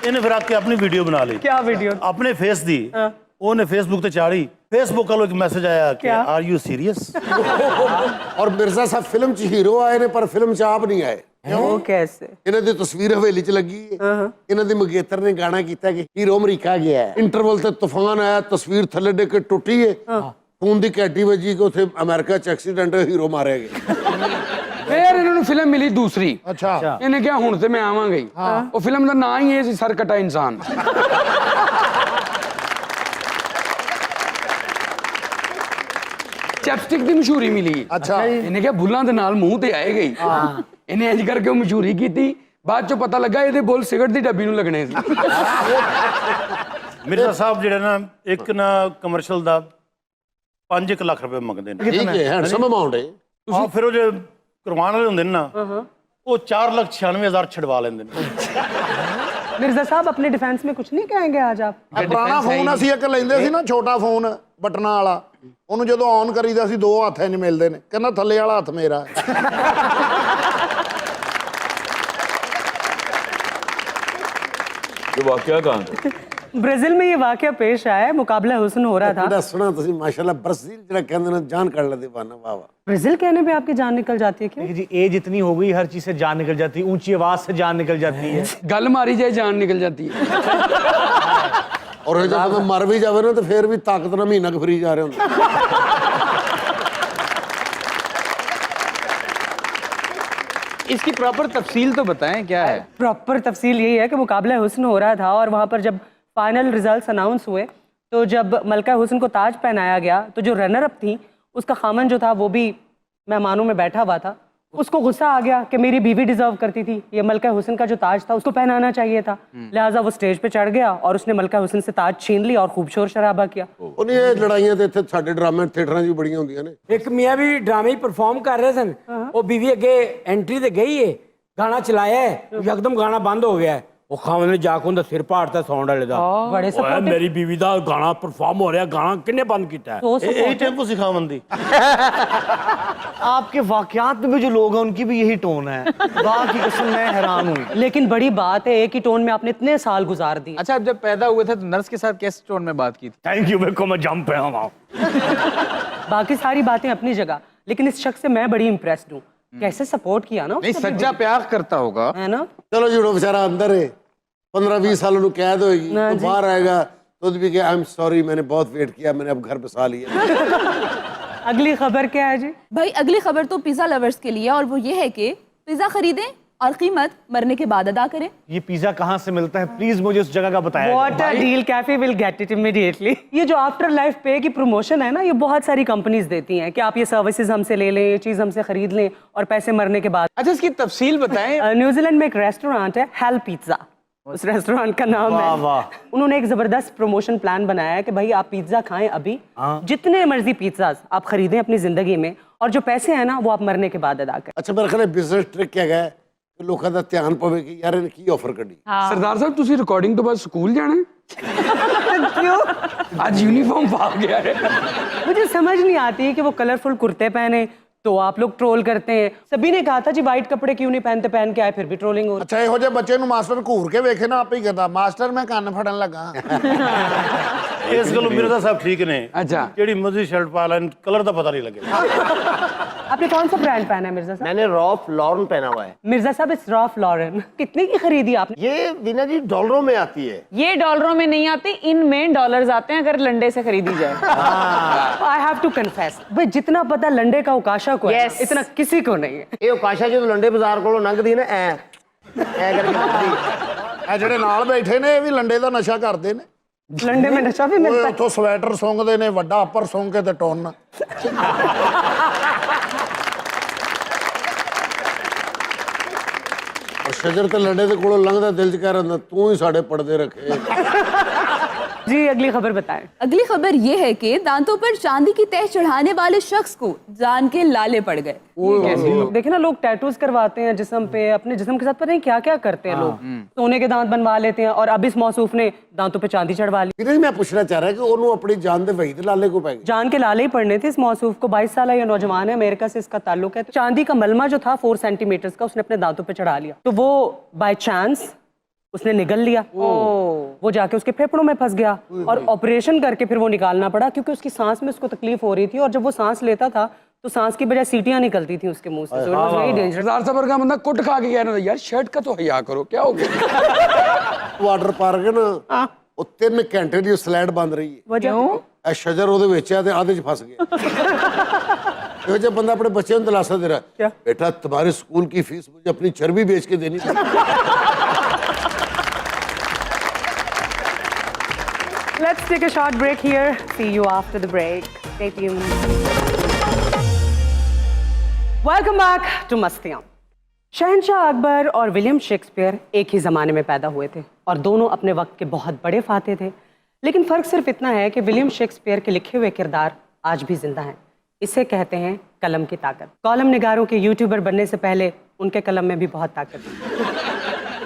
ਇਹਨੇ ਫਿਰ ਆ ਕੇ ਆਪਣੀ ਵੀਡੀਓ ਬਣਾ ਲਈ, क्या वीडियो? ਆਪਣੇ ਫੇਸ ਦੀ, ਉਹਨੇ ਫੇਸਬੁੱਕ ਤੇ ਚਾੜੀ। ਫੇਸਬੁੱਕ ਵੱਲੋਂ ਇੱਕ ਮੈਸੇਜ ਆਇਆ ਕਿ क्या? Are you serious. ਔਰ ਮਿਰਜ਼ਾ ਸਾਹਿਬ ਫਿਲਮ 'ਚ ਹੀਰੋ ਆਏ ਨੇ, ਪਰ ਫਿਲਮ 'ਚ ਆਪ ਨਹੀਂ ਆਏ। वो कैसे? ਇਹਨਾਂ ਦੀ ਤਸਵੀਰ ਹਵੇਲੀ 'ਚ ਲੱਗੀ ਹੈ। ਇਹਨਾਂ ਦੀ ਮੰਗੇਤਰ ਨੇ ਗਾਣਾ ਕੀਤਾ ਕਿ ਹੀਰੋ ਅਮਰੀਕਾ ਗਿਆ ਹੈ। ਇੰਟਰਵਲ ਤੇ ਤੂਫਾਨ ਆਇਆ, ਤਸਵੀਰ ਥੱਲੇ ਡਿੱਗ ਕੇ ਟੁੱਟੀ ਹੈ, ਖੂਨ ਦੀ ਘੈਂਟੀ ਵੱਜੀ ਕਿ ਉੱਥੇ ਅਮਰੀਕਾ 'ਚ ਐਕਸੀਡੈਂਟ ਹੋਇਆ, ਹੀਰੋ ਮਾਰਿਆ ਗਿਆ। फिर इन्होंने फिल्म मिली दूसरी। ਅੱਛਾ, इन्हें क्या हुण से मैं आवांगा ही। वो फिल्म का ना ही है सर कटा इंसान। चैपस्टिक की मशहूरी मिली। अच्छा। इन्हें क्या बुल्लां दे नाल मुंह ते आए गई। इन्हें इंज करके वो मशहूरी की थी, बाद चो पता लगा ये बुल सिगरेट दी डब्बी नूं लगने सी। ਮਿਰਜ਼ਾ ਸਾਹਿਬ ਜਿਹੜਾ ਨਾ ਇੱਕ ਨਾ ਕਮਰਸ਼ੀਅਲ ਦਾ 5 ਲੱਖ ਰੁਪਏ ਮੰਗਦੇ ਨੇ। ਠੀਕ ਹੈ, ਹੈਂਡਸਮ ਅਮਾਉਂਟ ਹੈ। ਹਾਂ, ਫਿਰ ਉਹ ਜੇ ਕਰਵਾਉਣ ਵਾਲੇ ਹੁੰਦੇ ਨੇ ਨਾ, ਉਹ 4,96,000 ਛਡਵਾ ਲੈਂਦੇ ਨੇ। मिर्जा साहब अपने डिफेंस में कुछ नहीं कहेंगे आज आप? ਪੁਰਾਣਾ ਫੋਨ ਅਸੀਂ ਇੱਕ ਲੈਂਦੇ ਸੀ ਨਾ, ਛੋਟਾ ਫੋਨ ਬਟਨਾਂ ਵਾਲਾ, ਉਹਨੂੰ ਜਦੋਂ ਔਨ ਕਰੀਦਾ ਸੀ 2 ਹੱਥ ਇੰਜ ਮਿਲਦੇ ਨੇ, ਕਹਿੰਦਾ ਥੱਲੇ ਵਾਲਾ ਹੱਥ ਮੇਰਾ ਹੈ। ये वाकया कहाँ? ब्राजील में ये वाकया पेश आया है, मुकाबला हुस्न हो रहा था। ਜਿਹੜਾ ਸੁਣਾ ਤੁਸੀਂ ਮਾਸ਼ਾਅੱਲਾ, ਬ੍ਰਾਜ਼ੀਲ ਜਿਹੜਾ ਕਹਿੰਦੇ ਨੇ ਜਾਨ ਕੱਢ ਲੈ ਦੀਵਾਨਾ। ਵਾਹ ਵਾਹ। ब्राजील कहने पे आपकी जान निकल जाती है क्यों? देखिए जी, एज इतनी हो गई, हर चीज से जान निकल जाती है, ऊंची आवाज से जान निकल जाती है। गल मारी जाए जान निकल जाती है। ਔਰ ਇਹ ਜਦੋਂ ਮਰ ਵੀ ਜਾਵੇ ਨਾ, ਤੇ ਫਿਰ ਵੀ ਤਾਕਤ ਨਾਲ ਮਹੀਨਾ ਕੁ ਫਰੀ ਜਾ ਰਹੇ ਹੁੰਦੇ। इसकी प्रॉपर तफसील तो बताएं क्या है? प्रॉपर तफसील यही है कि मुकाबला हुस्न हो रहा था और वहाँ पर जब फाइनल रिजल्ट्स अनाउंस हुए तो जब मलका हुस्न को ताज पहनाया गया तो जो रनर अप थी उसका खामन जो था वो भी मेहमानों में बैठा हुआ था। उसको गुस्सा आ गया कि मेरी बीवी डिजर्व करती थी, ये मलका हुस्न का जो ताज था उसको पहनाना चाहिए था। लिहाजा वो स्टेज पे चढ़ गया और उसने मलका हुस्न से ताज छीन ली और खूब शोर शराबा किया। ਉਹਨੇ ਇਹ ਲੜਾਈਆਂ ਤੇ ਇੱਥੇ ਸਾਡੇ ਡਰਾਮੇ ਥੀਏਟਰਾਂ 'ਚ ਵੀ ਬੜੀਆਂ ਹੁੰਦੀਆਂ ਨੇ। एक मियाँ भी ड्रामे ही परफॉर्म कर रहे सन, वो बीवी अगे एंट्री ते गई है, गाना चलाया है, एकदम गाना बंद हो गया है। वो खामन ने जाके उनका सिर पाड़ता साउंड वाले दा। बड़े ओए मेरी बीवी दा गाना परफॉर्म हो रहा है, गाना किन्ने बंद किया है? यही टेम्पो सिखावंदी। आपके वाकयात में भी जो लोग हैं उनकी भी यही टोन है। वाह की कसम, मैं हैरान हूँ। लेकिन बड़ी बात है, एक ही टोन में आपने इतने साल गुजार दिए। अच्छा, आप जब पैदा हुए थे तो नर्स के साथ किस टोन में बात की थी? थैंक यू, मेरे को मैं जंप पे हूँ। बाकी सारी बातें अपनी जगह, लेकिन इस शख्स से मैं बड़ी इंप्रेस्ड हूँ। कैसे सपोर्ट किया ना नहीं उसने सच्चा प्यार करता होगा। है ना। चलो जी, वो बेचारा अंदर है, 15-20 सालों ਨੂੰ कैद होगी, हाँ तो जी। बाहर आएगा तो भी कि आई एम सॉरी, मैंने बहुत वेट किया, मैंने अब घर बसा लिया। अगली खबर क्या है जी? भाई अगली खबर तो पिज्जा लवर्स के लिए, और वो ये है कि पिज्जा खरीदें और कीमत मरने के बाद अदा करें। ये पिज्जा कहाँ से मिलता है, प्लीज मुझे उस जगह का बताया जाए। What a deal, cafe will get it immediately. ये जो आफ्टर लाइफ पे की प्रमोशन है ना, ये बहुत सारी कंपनीज देती हैं कि आप ये सर्विसेज हमसे ले लें, ये चीज हमसे खरीद लें और पैसे मरने के बाद। अच्छा इसकी तफसील बताएं। न्यूजीलैंड में एक रेस्टोरेंट है हेल पिज्जा, उस रेस्टोरेंट का नाम वाह, है। वाह। उन्होंने एक जबरदस्त प्रमोशन प्लान बनाया है कि भाई आप पिज्जा खाएं अभी, जितने मर्जी पिज्जा आप खरीदें अपनी जिंदगी में, और जो पैसे हैं ना वो आप मरने के बाद अदा करें। अच्छा मेरे ख्याल बिजनेस ट्रिक क्या है कि लोगों का ध्यान पवे कि यार इन्हें की ऑफर करी। सरदार साहब ਤੁਸੀਂ ਰਿਕਾਰਡਿੰਗ ਤੋਂ ਬਾਅਦ ਸਕੂਲ ਜਾਣਾ ਹੈ? क्यों? ਅੱਜ यूनिफॉर्म पा गया है। मुझे समझ नहीं आती कि वो कलरफुल कुर्ते पहने तो आप लोग ट्रोल करते हैं। सभी ने कहा था जी वाइट कपड़े क्यों नहीं पहनते, पहन के आए फिर भी ट्रोलिंग हो रही। ਅੱਛਾ ਇਹੋ ਜਿਹੇ ਬੱਚੇ ਨੂੰ ਮਾਸਟਰ ਘੂਰ ਕੇ ਵੇਖੇ ਨਾ ਆਪੇ ਹੀ ਕਹਿੰਦਾ ਮਾਸਟਰ ਮੈਂ ਕੰਨ ਫੜਨ ਲੱਗਾ। ਇਸ ਗੱਲੋਂ ਮਿਰਜ਼ਾ ਸਾਹਿਬ ਠੀਕ ਨੇ। अच्छा ਜਿਹੜੀ ਮਰਜ਼ੀ ਸ਼ਰਟ ਪਾ ਲੈਣ, ਕਲਰ ਦਾ ਪਤਾ ਨਹੀਂ ਲੱਗेगा। आपने कौन सा ब्रांड पहना है मिर्जा साहब? मैंने रॉफ लॉर्न पहना हुआ है। मिर्जा साहब इट्स रॉफ लॉरेन। कितने की खरीदी आपने? ये वीना जी डॉलरों में आती है। ये डॉलरों में नहीं आती, इनमें डॉलर्स आते हैं अगर लंडे से खरीदी जाए। आई हैव टू कन्फेस, भाई जितना पता लंडे का उकाशा को है Yes. इतना किसी को नहीं है। ਇਹ ਕਾਸ਼ਾ ਜਦੋਂ ਲੰਡੇ ਬਾਜ਼ਾਰ ਕੋਲੋਂ ਲੰਘਦੀ ਨਾ ਐ ਕਰਕੇ ਲੰਘਦੀ। ਇਹ ਜਿਹੜੇ ਨਾਲ ਬੈਠੇ ਨੇ ਇਹ ਵੀ ਲੰਡੇ ਦਾ ਨਸ਼ਾ ਕਰਦੇ ਨੇ। लंडे में नशा भी ਉਹ मिलता है। ਉੱਥੋਂ ਸਵੈਟਰ ਸੁੰਘਦੇ ਨੇ, ਵੱਡਾ ਅੱਪਰ ਸੁੰਘ ਕੇ ਤੇ ਟੋਨ। ਸ਼ਜਰ ਤੇ ਲੰਡੇ ਦੇ ਕੋਲੋਂ ਲੰਘਦਾ ਦਿਲ ਚ ਕਹਿ ਰਿਹਾ ਤੂੰ ਹੀ ਸਾਡੇ ਪਰਦੇ ਰੱਖੇ। जी अगली खबर बताएं। अगली खबर ये है कि दांतों पर चांदी की तह चढ़ाने वाले शख्स को जान के लाले पड़ गए। देखिए ना, लोग टैटूज करवाते हैं जिस्म पे, अपने जिस्म के साथ पता नहीं क्या क्या करते हैं लोग। सोने के दांत बनवा लेते हैं और अब इस मौसूफ ने दांतों पे चांदी चढ़वा ली। ਵੀਰੇ ਮੈਂ ਪੁੱਛਣਾ ਚਾਹ ਰਿਹਾ कि ਉਹਨੂੰ ਆਪਣੀ ਜਾਨ ਦੇ ਵਹੀ ਤੇ ਲਾਲੇ को ਪੈ ਗਈ। जान के लाले ही पड़ने थे इस मौसूफ को। 22 साल ये नौजवान है, अमेरिका से इसका ताल्लुक है। चांदी का मलमा जो था 4 सेंटीमीटर का उसने अपने दांतों पे चढ़ा लिया, तो वो बाय चांस उसने निगल लिया। वो जाके उसके फेफड़ों में फंस गया और ऑपरेशन करके फिर वो निकालना पड़ा, क्योंकि उसकी सांस में उसको तकलीफ हो रही थी और जब वो सांस लेता था तो सांस की बजाय सीटियां निकलती थी उसके मुंह से। So it was very dangerous। सरदार साहब का बंदा कुट खा के कह रहा था यार शर्ट का तो हया करो, क्या हो गया? ਵਾਟਰ ਪਾਰਕ ਨਾ ਉਹ 3 ਘੰਟੇ ਦੀ ਸਲਾਈਡ ਬੰਦ ਰਹੀ ਹੈ। वजह ਇਹ ਸ਼ਜਰ ਉਹਦੇ ਵਿੱਚ ਆ ਤੇ ਆਧੇ ਚ ਫਸ ਗਿਆ। ਇਹੋ ਜਿਹਾ ਬੰਦਾ ਆਪਣੇ ਬੱਚਿਆਂ ਨੂੰ ਦਿਲਾਸਾ ਦੇ ਰਿਹਾ बेटा तुम्हारे स्कूल की फीस मुझे अपनी चर्बी बेच के देनी थी। Let's take a short break here. See you after the break. Stay tuned. Welcome back to मस्तियाँ। शहंशाह अकबर और विलियम शेक्सपियर एक ही ज़माने में पैदा हुए थे और दोनों अपने वक्त के बहुत बड़े फाते थे। लेकिन फ़र्क सिर्फ इतना है कि विलियम शेक्सपियर के लिखे हुए किरदार आज भी जिंदा हैं। इसे कहते हैं कलम की ताकत। कॉलम निगारों के यूट्यूबर बनने से पहले उनके कलम में भी बहुत ताकत थी।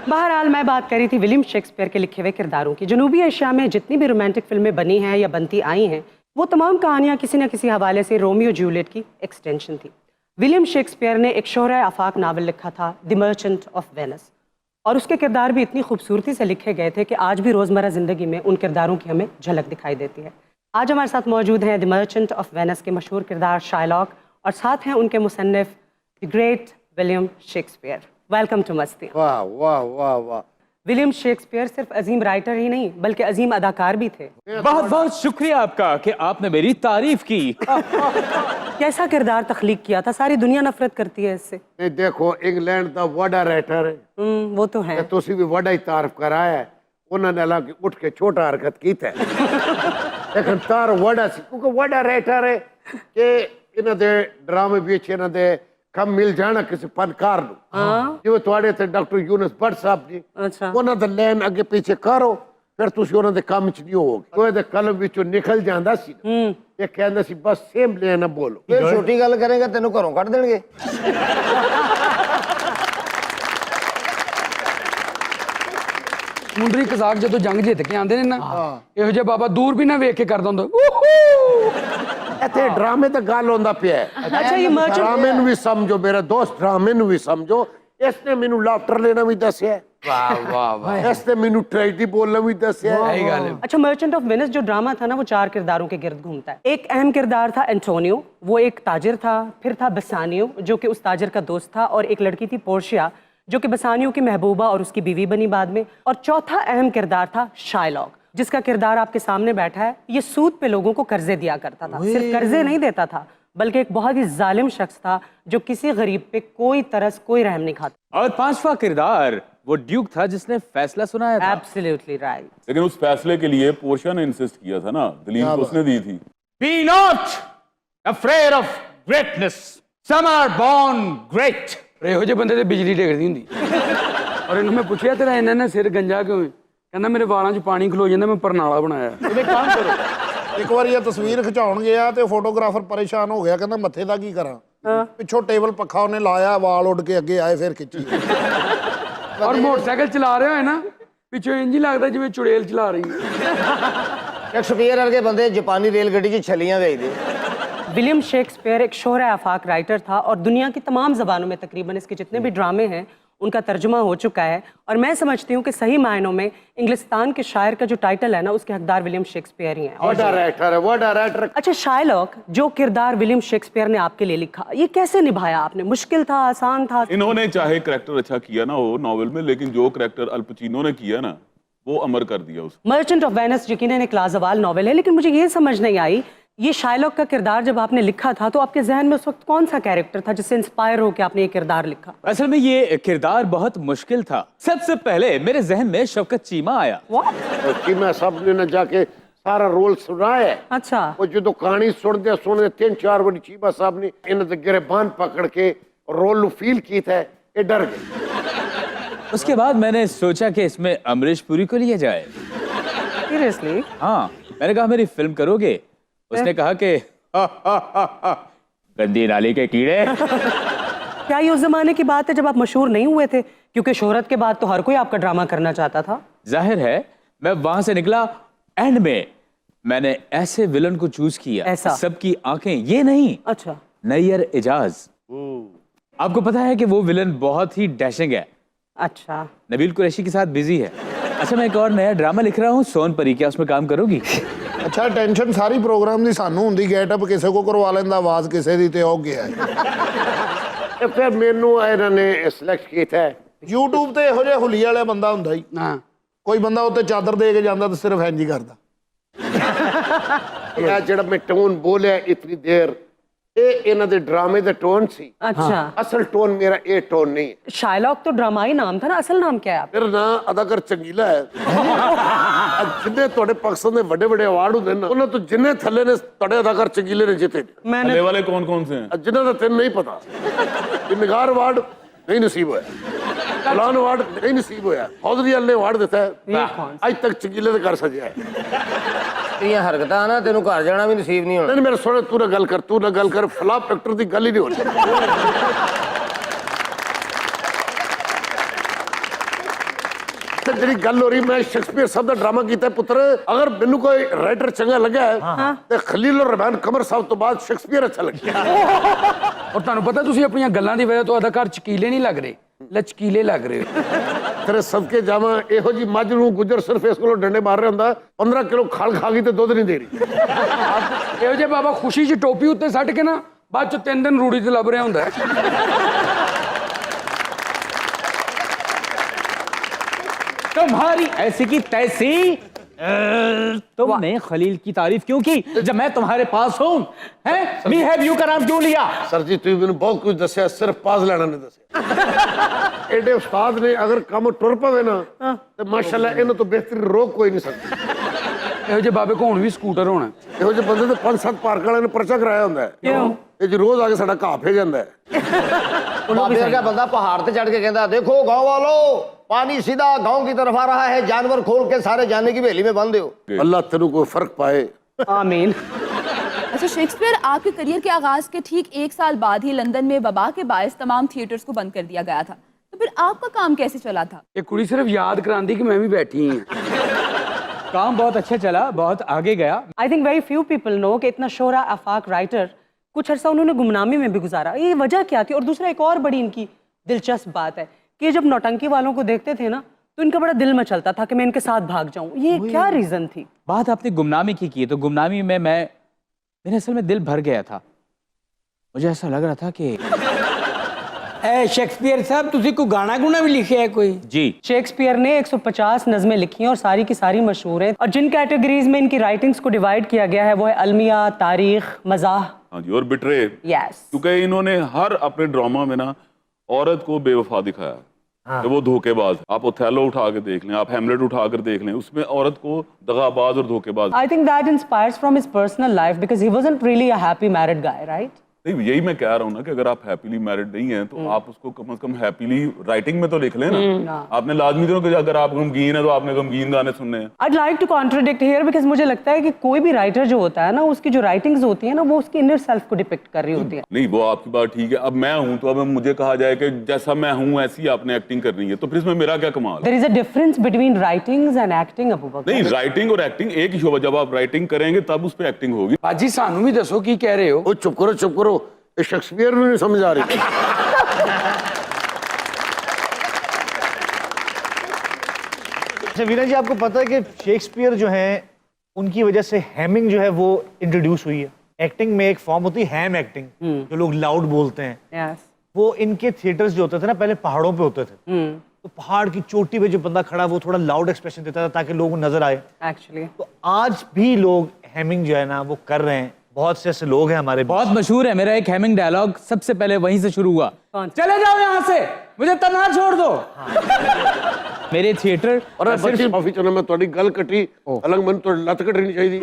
बहरहाल मैं बात कर रही थी विलियम शेक्सपियर के लिखे हुए किरदारों की। जनूबी एशिया में जितनी भी रोमांटिक फिल्में बनी हैं या बनती आई हैं, वो तमाम कहानियाँ किसी न किसी हवाले से रोमियो जूलियट की एक्सटेंशन थी। विलियम शेक्सपियर ने एक शोहरा आफाक नावल लिखा था, द मर्चेंट ऑफ वेनिस, और उसके किरदार भी इतनी खूबसूरती से लिखे गए थे कि आज भी रोज़मर्रा ज़िंदगी में उन किरदारों की हमें झलक दिखाई देती है। आज हमारे साथ मौजूद हैं द मर्चेंट ऑफ वेनिस के मशहूर किरदार शायलॉक, और साथ हैं उनके मुसन्निफ the great William Shakespeare. Welcome to Masti. वाह वाह वाह वाह। विलियम शेक्सपियर सिर्फ अजीम राइटर ही नहीं बल्कि अजीम अदाकार भी थे। बहुत बहुत शुक्रिया आपका कि आपने मेरी तारीफ की। कैसा किरदार तख्लीक किया था, सारी दुनिया नफरत करती है इससे। नहीं देखो इंग्लैंड का वड़ा राइटर है, वो तो है। तुसी भी वड़ा ही तारीफ कराया है। उन्होंने हालांकि उठ के छोटा हरकत की है लेकिन तार वड़ा सी क्योंकि वड़ा राइटर है कि इन्हों दे ड्रामे भी अच्छे इन्हों दे कम मिल जाना किसी फनकार जिवें तुहाडे ते डॉक्टर यूनुस भट्ट साहब जी। अच्छा। उन्हों दा लाइन अगे पीछे करो फिर तुसी उन्हों दे काम च नहीं होगे। ओए दे कलम विचों निकल जांदा सी ये कहंदा सी बस सेम लाइन बोलो। ਫਿਰ ਛੋਟੀ ਗੱਲ ਕਰੇਗਾ ਤੈਨੂੰ ਘਰੋਂ ਕੱਢ ਦੇਣਗੇ। ਮੁੰਡਰੀ ਕਜ਼ਾਕ ਜਦੋਂ ਜੰਗ ਜਿੱਤ ਕੇ ਆਂਦੇ ਨੇ ਨਾ, ਇਹੋ ਜਿਹਾ ਬਾਬਾ ਦੂਰ ਵੀ ਨਾ ਵੇਖ ਕੇ ਕਰਦਾ ਹੁੰਦਾ ਇੱਥੇ ਡਰਾਮੇ ਦਾ ਗੱਲ ਹੁੰਦਾ ਪਿਆ ਹੈ। अच्छा ये मर्चेंट ਡਰਾਮੇ ਨੂੰ ਵੀ ਸਮਝੋ, ਮੇਰਾ ਦੋਸਤ ਡਰਾਮੇ ਨੂੰ ਵੀ ਸਮਝੋ। इसने मैनू लाफ्टर लेना भी दसिया। वाह वाह वाह ਇਸ ਤੇ ਮੈਨੂੰ ਟ੍ਰੈਜਡੀ ਬੋਲਣਾ ਵੀ ਦੱਸਿਆ सही गल है अच्छा, मर्चेंट ऑफ वेनिस जो ड्रामा था ना, वो 4 किरदारों के गिर्द घूमता है। एक अहम किरदार था एंटोनियो, वो एक ताजिर था। फिर था बसानियो, जो कि उस ताजिर का दोस्त था, और एक लड़की थी पोर्शिया, जो कि बसानियो की महबूबा और उसकी बीवी बनी बाद में। और चौथा अहम किरदार था शाइलॉक, जिसका किरदार आपके सामने बैठा है। ये सूद पे लोगों को कर्जे दिया करता था। सिर्फ कर्जे नहीं देता था, बल्कि एक बहुत ही जालिम शख्स था जो किसी गरीब पे कोई तरस, कोई रहम नहीं खाता। और 5वां किरदार वो ड्यूक था जिसने फैसला सुनाया था। Absolutely right. लेकिन उस फैसले के लिए पोर्शिया ने इंसिस्ट किया था ना, दलील तो उसने दी थी। Be not afraid of greatness. Some are born great. ਇਹੋ ਜਿਹੇ ਬੰਦੇ ਤੇ ਬਿਜਲੀ ਡਿੱਗਦੀ ਹੁੰਦੀ ਔਰ ਇਹਨੂੰ ਮੈਂ ਪੁੱਛਿਆ ਤੇਰਾ ਇਹਨਾਂ ਨੇ ਸਿਰ ਗੰਜਾ ਕਿਉਂ ਹੈ? ਕਹਿੰਦਾ ਮੇਰੇ ਵਾਲਾਂ 'ਚ ਪਾਣੀ ਖਲੋ ਜਾਂਦਾ, ਮੈਂ ਪਰਨਾਲਾ ਬਣਾਇਆ। तुम्हें काम करो। ਇੱਕ ਵਾਰੀ ਇਹ ਤਸਵੀਰ ਖਿਚਾਉਣ ਗਿਆ ਤੇ ਫੋਟੋਗ੍ਰਾਫਰ ਪਰੇਸ਼ਾਨ ਹੋ ਗਿਆ, ਕਹਿੰਦਾ ਮੱਥੇ ਦਾ ਕੀ ਕਰਾਂ। ਪਿੱਛੋਂ ਟੇਬਲ ਪੱਖਾ ਉਹਨੇ ਲਾਇਆ, ਵਾਲ ਉੱਡ ਕੇ ਅੱਗੇ ਆਏ, ਫਿਰ ਖਿੱਚੀ। ਔਰ ਮੋਟਰਸਾਈਕਲ ਚਲਾ ਰਿਹਾ ਹੈ ਨਾ, ਪਿੱਛੋਂ ਇੰਜ ਹੀ ਲੱਗਦਾ ਜਿਵੇਂ ਚੁੜੇਲ ਚਲਾ ਰਹੀ ਹੈ। ਸ਼ੇਕਸਪੀਅਰ ਵਰਗੇ ਬੰਦੇ ਜਾਪਾਨੀ ਰੇਲ ਗੱਡੀ 'ਚ ਛਲੀਆਂ ਵੇਚਦੇ। विलियम शेक्सपियर एक शोहरा आफाक राइटर था, और दुनिया की तमाम ज़बानों में तकरीबन इसके जितने भी ड्रामे हैं उनका तर्जुमा हो चुका है। और मैं समझती हूँ कि सही मायनों में इंग्लिस्तान के शायर का जो टाइटल है ना, उसके हकदार विलियम शेक्सपियर ही हैं। ਉਹ ਡਾਇਰੈਕਟਰ है वो डायरेक्टर। अच्छा, शाइलॉक जो किरदार विलियम शेक्सपियर ने आपके लिए लिखा, ये कैसे निभाया आपने? मुश्किल था, आसान था? इन्होंने चाहे करेक्टर अच्छा किया ना हो नॉवेल में, लेकिन जो करेक्टर अल पचीनो ने किया ना, वो अमर कर दिया उसको। मर्चेंट ऑफ वेनिस यकीनन एक लाजवाल नॉवेल है, लेकिन मुझे ये समझ नहीं आई, ये शाइलॉक का किरदार जब आपने लिखा था तो आपके जहन में उस वक्त कौन सा कैरेक्टर था जिससे इंस्पायर हो के आपने ये किरदार लिखा? असल में ये किरदार बहुत मुश्किल था। सबसे पहले मेरे जहन में शफकत चीमा आया। कि मैं सब ने जाके सारा रोल सुनाया है। अच्छा। वो जो कहानी सुनते 3-4 बड़ी चीमा साहब ने इन्हें गिरबान पकड़ के रोल फील की था, ये डर गए। उसके बाद मैंने सोचा कि इसमें अमरीश पुरी को लिया जाए। सीरियसली? हाँ, मैंने कहा मेरी फिल्म करोगे? उसने कहा कि गंदी नाली के कीड़े। क्या ये उस जमाने की बात है जब आप मशहूर नहीं हुए थे? क्योंकि शोहरत के बाद तो हर कोई आपका ड्रामा करना चाहता था। जाहिर है मैं वहां से निकला, एंड में मैंने ऐसे विलन को चूज किया, ऐसा? सबकी आंखें ये नहीं। अच्छा। नैयर एजाज। आपको पता है कि वो विलन बहुत ही डैशिंग है। अच्छा। नबील कुरैशी के साथ बिजी है। अच्छा, मैं एक और नया ड्रामा लिख रहा हूँ, सोन परी, क्या उसमें काम करोगी? ਅੱਛਾ, ਟੈਨਸ਼ਨ ਸਾਰੀ ਪ੍ਰੋਗਰਾਮ ਦੀ ਸਾਨੂੰ ਹੁੰਦੀ, ਗੈਟਅਪ ਕਿਸੇ ਕੋ ਕਰਵਾ ਲੈਂਦਾ, ਆਵਾਜ਼ ਕਿਸੇ ਦੀ, ਤੇ ਉਹ ਗਿਆ। ਤੇ ਫਿਰ ਮੈਨੂੰ ਇਹਨਾਂ ਨੇ ਸਿਲੈਕਟ ਕੀਤਾ। YouTube ਤੇ ਇਹੋ ਜਿਹੇ ਹੁਲੀਏ ਵਾਲੇ ਬੰਦਾ ਹੁੰਦਾ ਹੀ। ਹਾਂ, ਕੋਈ ਬੰਦਾ ਉੱਤੇ ਚਾਦਰ ਦੇ ਕੇ ਜਾਂਦਾ ਤੇ ਸਿਰਫ ਇੰਜ ਹੀ ਕਰਦਾ। ਇਹ ਜਿਹੜਾ ਮੈਂ ਟੋਨ ਬੋਲਿਆ ਇਤਨੀ ਦੇਰ, ਇਹ ਇਹਨਾਂ ਦੇ ਡਰਾਮੇ ਦਾ ਟੋਨ ਸੀ। अच्छा। ਅਸਲ ਟੋਨ ਮੇਰਾ ਇਹ ਟੋਨ ਨਹੀਂ ਹੈ। शाइलॉक तो ड्रामाई नाम था ना, असल नाम क्या है आप? ਮੇਰਾ ਨਾਮ ਅਦਾਕਾਰ ਚੰਗੀਲਾ ਹੈ। ਜਿੰਨੇ ਤੁਹਾਡੇ ਪਾਕਿਸਤਾਨ ਦੇ ਵੱਡੇ ਵੱਡੇ ਅਵਾਰਡ ਹੁੰਦੇ ਨੇ, ਉਹਨਾਂ ਤੋਂ ਜਿੰਨੇ ਥੱਲੇ ਨੇ ਤੁਹਾਡੇ ਅਦਾਕਾਰ ਚੰਗੀਲੇ ਨੇ ਜਿੱਤੇ। मैंने पहले वाले कौन कौन से हैं? ਜਿਨ੍ਹਾਂ ਦਾ ਤੈਨੂੰ ਨਹੀਂ ਪਤਾ। ਇਹ ਨਿਗਾਰ ਅਵਾਰਡ ਨਹੀਂ ਨਸੀਬ ਹੋਇਆ, ਫਲਾਨ ਅਵਾਰਡ ਨਹੀਂ ਨਸੀਬ ਹੋਇਆ, ਹੌਜ਼ਰੀ ਵਾਲੇ ਨੇ ਅਵਾਰਡ ਦਿੱਤਾ ਹੈ, ਅੱਜ ਤੱਕ ਚੰਗੀਲੇ ਦੇ ਕਰ ਸਕਿਆ ਹੈ। ਤੇਰੀਆਂ ਹਰਕਤਾਂ ਨਾ, ਤੈਨੂੰ ਘਰ ਜਾਣਾ ਵੀ ਨਸੀਬ ਨਹੀਂ ਹੋਣਾ। ਨਹੀਂ ਮੇਰੇ ਸੋਹਣੇ, ਤੂੰ ਨਾ ਗੱਲ ਕਰ, ਤੂੰ ਨਾ ਗੱਲ ਕਰ, ਫਲਾਪ ਐਕਟਰ ਦੀ ਗੱਲ ਹੀ ਨਹੀਂ ਹੋਣੀ। ਤੇ ਜਿਹੜੀ ਗੱਲ ਹੋ ਰਹੀ, ਮੈਂ ਸ਼ੇਕਸਪੀਅਰ ਸਾਹਿਬ ਦਾ ਡਰਾਮਾ ਕੀਤਾ ਪੁੱਤਰ। ਅਗਰ ਮੈਨੂੰ ਕੋਈ ਰਾਈਟਰ ਚੰਗਾ ਲੱਗਾ ਹੈ ਤੇ ਖਲੀਲ ਰਹਿਮਾਨ ਕਮਰ ਸਾਹਿਬ ਤੋਂ ਬਾਅਦ ਸ਼ੇਕਸਪੀਅਰ ਅੱਛਾ ਲੱਗਿਆ। ਔਰ ਤੁਹਾਨੂੰ ਪਤਾ ਤੁਸੀਂ ਆਪਣੀਆਂ ਗੱਲਾਂ ਦੀ ਵਜ੍ਹਾ ਤੋਂ ਅਦਾਕਾਰ ਚਕੀਲੇ ਨਹੀਂ ਲੱਗ ਰਹੇ, ਲਚਕੀਲੇ ਲੱਗ ਰਹੇ ਹੋ। ਤੇਰੇ ਸਦਕੇ ਜਾਵਾਂ, ਇਹੋ ਜੀ ਮੱਝ ਨੂੰ ਗੁੱਜਰ ਸਿਰਫ ਇਸ ਕੋਲੋਂ ਡੰਡੇ ਮਾਰ ਰਿਹਾ ਹੁੰਦਾ, 15 ਕਿਲੋ ਖਲ ਖਾ ਗਈ ਤੇ ਦੁੱਧ ਨਹੀਂ ਦੇ ਰਹੀ। ਇਹੋ ਜਿਹੇ ਬਾਬਾ ਖੁਸ਼ੀ 'ਚ ਟੋਪੀ ਉੱਤੇ ਸੱਟ ਕੇ ਨਾ, ਬਾਅਦ 'ਚ 3 ਦਿਨ ਰੂੜੀ ਤੇ ਲੱਭ ਰਿਹਾ ਹੁੰਦਾ ਹੈ। तुम्हारी ऐसी की तैसी। तुमने खलील की तारीफ क्यों की जब मैं तुम्हारे पास हूँ? मी हैव यू का नाम क्यों लिया? सर जी ਤੁਸੀਂ ਮੈਨੂੰ ਬਹੁਤ ਕੁਝ ਦੱਸਿਆ, ਸਿਰਫ ਪਾਸ ਲੈਣਾ ਨਹੀਂ ਦੱਸਿਆ। ਐਡੇ ਉਸਤਾਦ ਨੇ ਅਗਰ ਕੰਮ ਟੁਰ ਪਵੇ ਨਾ ਤੇ ਮਾਸ਼ਾਅੱਲਾ ਇਹਨਾਂ ਤੋਂ ਬਿਹਤਰ ਰੋਕ ਕੋਈ ਨਹੀਂ ਸਕਦਾ। ਇਹੋ ਜਿਹੇ ਬਾਬੇ ਕੋਲ ਹੁਣ ਵੀ ਸਕੂਟਰ ਹੋਣਾ। ਇਹੋ ਜਿਹੇ ਬੰਦੇ ਤੇ 5-7 ਪਾਰਕ ਵਾਲਿਆਂ ਨੇ ਪਰਚਾ ਕਰਾਇਆ ਹੁੰਦਾ ਹੈ। ਕਿਉਂ? ਇਹ ਜੀ ਰੋਜ਼ ਆ ਕੇ ਸਾਡਾ ਘਾਹ ਫੇ ਜਾਂਦਾ ਹੈ। ਬਾਬੇ ਵਰਗਾ ਬੰਦਾ ਪਹਾੜ ਤੇ ਚੜ ਕੇ ਕਹਿੰਦਾ, देखो गांव वालों, पानी सीधा गांव की तरफ आ रहा है, जानवर खोल के सारे जाने की हवेली में बंद हो। अल्लाह तेरू को फर्क पाए। आमीन। अच्छा, शेक्सपियर आपके करियर के आगाज के ठीक 1 साल बाद ही लंदन में वबा के बायस तमाम थिएटर्स को बंद कर दिया गया था, तो फिर आपका काम कैसे चला था? ਇਹ ਕੁੜੀ ਸਿਰਫ ਯਾਦ ਕਰਾਂਦੀ ਕਿ ਮੈਂ ਵੀ ਬੈਠੀ ਹਾਂ। काम बहुत अच्छा चला, बहुत आगे गया। I think very few people know कि इतना शोहरा आफाक राइटर कुछ अर्सा उन्होंने गुमनामी में भी गुजारा। ये वजह क्या थी? और दूसरा एक और बड़ी इनकी दिलचस्प बात है कि जब नौटंकी वालों को देखते थे ना, तो इनका बड़ा दिल मचलता था कि मैं इनके साथ भाग जाऊं। ये क्या रीजन थी? बात आपने गुमनामी की तो गुमनामी में मेरे असल में दिल भर गया था। मुझे ऐसा लग रहा था कि शेक्सपियर साहब तुसी को गाना गुना भी लिखे है कोई? जी, शेक्सपियर ने 150 नज़में लिखी हैं और सारी की सारी मशहूर हैं। और जिन कैटेगरीज में इनकी राइटिंग्स को डिवाइड किया गया है वो है अलमिया, तारीख, मज़ाह। हाँ जी, और बिट्रे। यस, क्योंकि इन्होंने हर अपने ड्रामा में ना औरत को बेवफा दिखाया। कि वो धोखेबाज। आप ओथेलो उठा के देख लें, आप हेमलेट उठा कर देख लें, उसमें औरत को दगाबाज और धोखेबाज। I think that inspires from his personal life because he wasn't really a happy married guy, right? नहीं, यही मैं कह रहा हूँ ना कि अगर आप हैप्पीली मैरिड नहीं हैं तो आप उसको कम से कम हैप्पीली राइटिंग में तो लिख लें ना। आपने लाजमी तो कि अगर आप गमगीन है तो आपने गमगीन गाने सुनने हैं। I'd like to contradict here because मुझे लगता है कि कोई भी राइटर जो होता है ना, उसकी जो राइटिंग्स होती है ना, वो उसकी इनर सेल्फ को डिपिक्ट कर रही होती है। नहीं, वो आपकी बात ठीक है। अब मैं हूँ तो अब मुझे कहा जाए कि जैसा मैं हूँ ऐसी आपने एक्टिंग करनी है, तो फिर इसमें मेरा क्या कमाल? There is a difference between writings and acting, Abu बकर। नहीं, राइटिंग और एक्टिंग एक ही शोभा। जब आप राइटिंग करेंगे तब उस पर एक्टिंग होगी। बाजी सानू भी दसो की कह रहे हो? वो चुप करो, ये शेक्सपियर नहीं समझ आ रही। अच्छा वीना जी, आपको पता है कि शेक्सपियर जो है उनकी वजह से हैमिंग जो है वो इंट्रोड्यूस हुई है। एक्टिंग में एक फॉर्म होती है हैम एक्टिंग, जो लोग लाउड बोलते हैं। Yes. वो इनके थिएटर्स जो होते थे ना, पहले पहाड़ों पे होते थे। तो पहाड़ की चोटी पे जो बंदा खड़ा वो थोड़ा लाउड एक्सप्रेशन देता था ताकि लोगों को नजर आए। Actually. तो आज भी लोग हैमिंग जो है ना वो कर रहे हैं। बहुत से ऐसे लोग हैं हमारे बहुत मशहूर है। मेरा एक हैमिंग डायलॉग सबसे पहले वहीं से शुरू हुआ। चले जाओ यहाँ से, मुझे तन्हा छोड़ दो। मेरे थिएटर और बच्चे माफी चाहना, मैं थोड़ी गल कटी अलग मन तो लत कटनी चाहिए।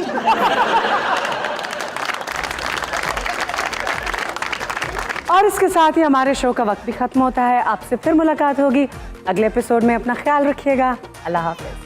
और इसके साथ ही हमारे शो का वक्त भी खत्म होता है। आपसे फिर मुलाकात होगी अगले एपिसोड में। अपना ख्याल रखिएगा। अल्लाह हाफिज।